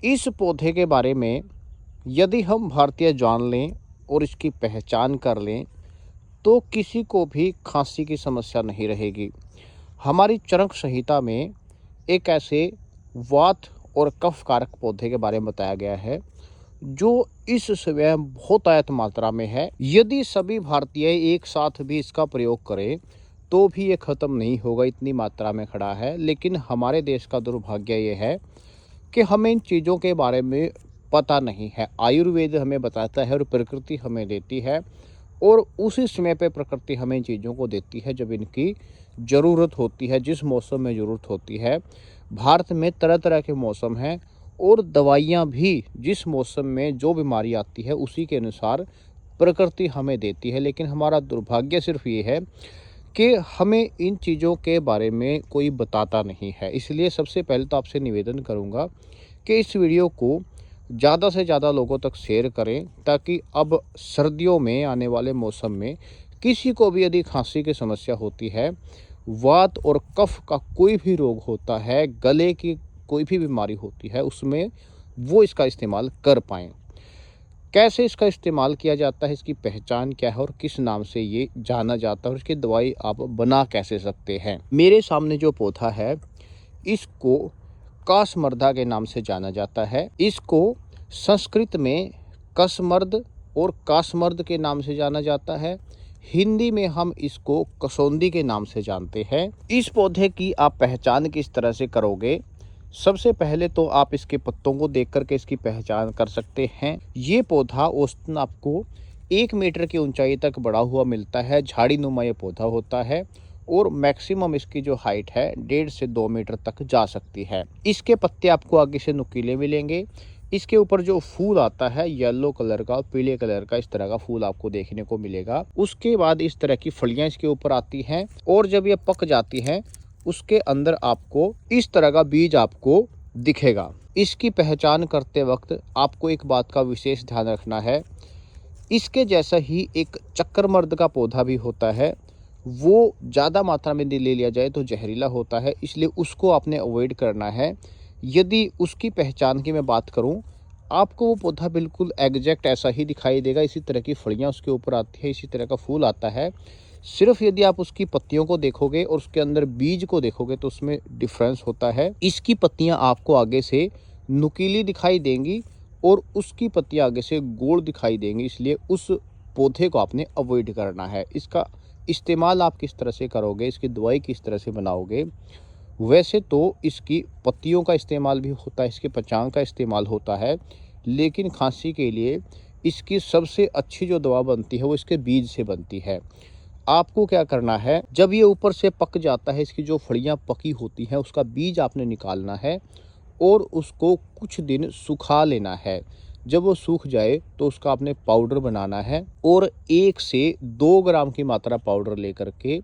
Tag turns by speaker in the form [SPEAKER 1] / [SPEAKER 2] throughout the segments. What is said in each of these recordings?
[SPEAKER 1] इस पौधे के बारे में यदि हम भारतीय जान लें और इसकी पहचान कर लें तो किसी को भी खांसी की समस्या नहीं रहेगी। हमारी चरक संहिता में एक ऐसे वात और कफ कारक पौधे के बारे में बताया गया है जो इस समय बहुत आयत मात्रा में है। यदि सभी भारतीय एक साथ भी इसका प्रयोग करें तो भी ये ख़त्म नहीं होगा, इतनी मात्रा में खड़ा है। लेकिन हमारे देश का दुर्भाग्य ये है कि हमें इन चीज़ों के बारे में पता नहीं है। आयुर्वेद हमें बताता है और प्रकृति हमें देती है, और उसी समय पे प्रकृति हमें इन चीज़ों को देती है जब इनकी ज़रूरत होती है, जिस मौसम में ज़रूरत होती है। भारत में तरह तरह के मौसम हैं और दवाइयाँ भी जिस मौसम में जो बीमारी आती है उसी के अनुसार प्रकृति हमें देती है। लेकिन हमारा दुर्भाग्य सिर्फ ये है कि हमें इन चीज़ों के बारे में कोई बताता नहीं है। इसलिए सबसे पहले तो आपसे निवेदन करूँगा कि इस वीडियो को ज़्यादा से ज़्यादा लोगों तक शेयर करें, ताकि अब सर्दियों में आने वाले मौसम में किसी को भी यदि खांसी की समस्या होती है, वात और कफ का कोई भी रोग होता है, गले की कोई भी बीमारी होती है, उसमें वो इसका इस्तेमाल कर पाएँ। कैसे इसका इस्तेमाल किया जाता है, इसकी पहचान क्या है और किस नाम से ये जाना जाता है और इसकी दवाई आप बना कैसे सकते हैं। मेरे सामने जो पौधा है इसको कासमर्दा के नाम से जाना जाता है। इसको संस्कृत में कसमर्द और कासमर्द के नाम से जाना जाता है। हिंदी में हम इसको कसौंदी के नाम से जानते हैं। इस पौधे की आप पहचान किस तरह से करोगे? सबसे पहले तो आप इसके पत्तों को देख करके इसकी पहचान कर सकते हैं। ये पौधा औसतन आपको 1 मीटर की ऊंचाई तक बढ़ा हुआ मिलता है। झाड़ी नुमा ये पौधा होता है और मैक्सिमम इसकी जो हाइट है 1.5 से 2 मीटर तक जा सकती है। इसके पत्ते आपको आगे से नुकीले मिलेंगे। इसके ऊपर जो फूल आता है येलो कलर का, पीले कलर का, इस तरह का फूल आपको देखने को मिलेगा। उसके बाद इस तरह की फलियां इसके ऊपर आती हैं और जब ये पक जाती हैं उसके अंदर आपको इस तरह का बीज आपको दिखेगा। इसकी पहचान करते वक्त आपको एक बात का विशेष ध्यान रखना है, इसके जैसा ही एक चक्करमर्द का पौधा भी होता है, वो ज़्यादा मात्रा में ले लिया जाए तो जहरीला होता है, इसलिए उसको आपने अवॉइड करना है। यदि उसकी पहचान की मैं बात करूं, आपको वो पौधा बिल्कुल एग्जैक्ट ऐसा ही दिखाई देगा। इसी तरह की फलियां उसके ऊपर आती है, इसी तरह का फूल आता है। सिर्फ यदि आप उसकी पत्तियों को देखोगे और उसके अंदर बीज को देखोगे तो उसमें डिफरेंस होता है। इसकी पत्तियां आपको आगे से नुकीली दिखाई देंगी और उसकी पत्तियां आगे से गोल दिखाई देंगी, इसलिए उस पौधे को आपने अवॉइड करना है। इसका इस्तेमाल आप किस तरह से करोगे, इसकी दवाई किस तरह से बनाओगे? वैसे तो इसकी पत्तियों का इस्तेमाल भी होता है, इसके पचांग का इस्तेमाल होता है, लेकिन खांसी के लिए इसकी सबसे अच्छी जो दवा बनती है वो इसके बीज से बनती है। आपको क्या करना है, जब ये ऊपर से पक जाता है, इसकी जो फलियां पकी होती हैं उसका बीज आपने निकालना है और उसको कुछ दिन सुखा लेना है। जब वो सूख जाए तो उसका आपने पाउडर बनाना है और 1 से 2 ग्राम की मात्रा पाउडर लेकर के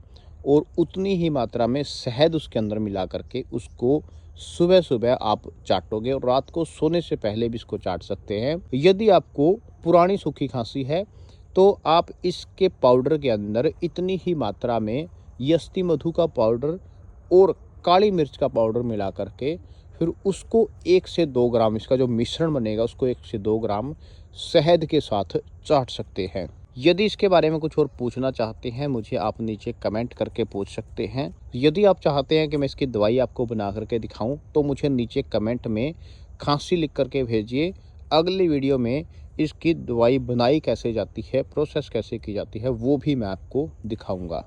[SPEAKER 1] और उतनी ही मात्रा में शहद उसके अंदर मिला करके उसको सुबह सुबह आप चाटोगे और रात को सोने से पहले भी इसको चाट सकते हैं। यदि आपको पुरानी सूखी खांसी है तो आप इसके पाउडर के अंदर इतनी ही मात्रा में यष्टि मधु का पाउडर और काली मिर्च का पाउडर मिला करके फिर उसको 1 से 2 ग्राम, इसका जो मिश्रण बनेगा उसको 1 से 2 ग्राम शहद के साथ चाट सकते हैं। यदि इसके बारे में कुछ और पूछना चाहते हैं मुझे आप नीचे कमेंट करके पूछ सकते हैं। यदि आप चाहते हैं कि मैं इसकी दवाई आपको बना करके दिखाऊं तो मुझे नीचे कमेंट में खांसी लिख करके भेजिए। अगली वीडियो में इसकी दवाई बनाई कैसे जाती है, प्रोसेस कैसे की जाती है, वो भी मैं आपको दिखाऊंगा।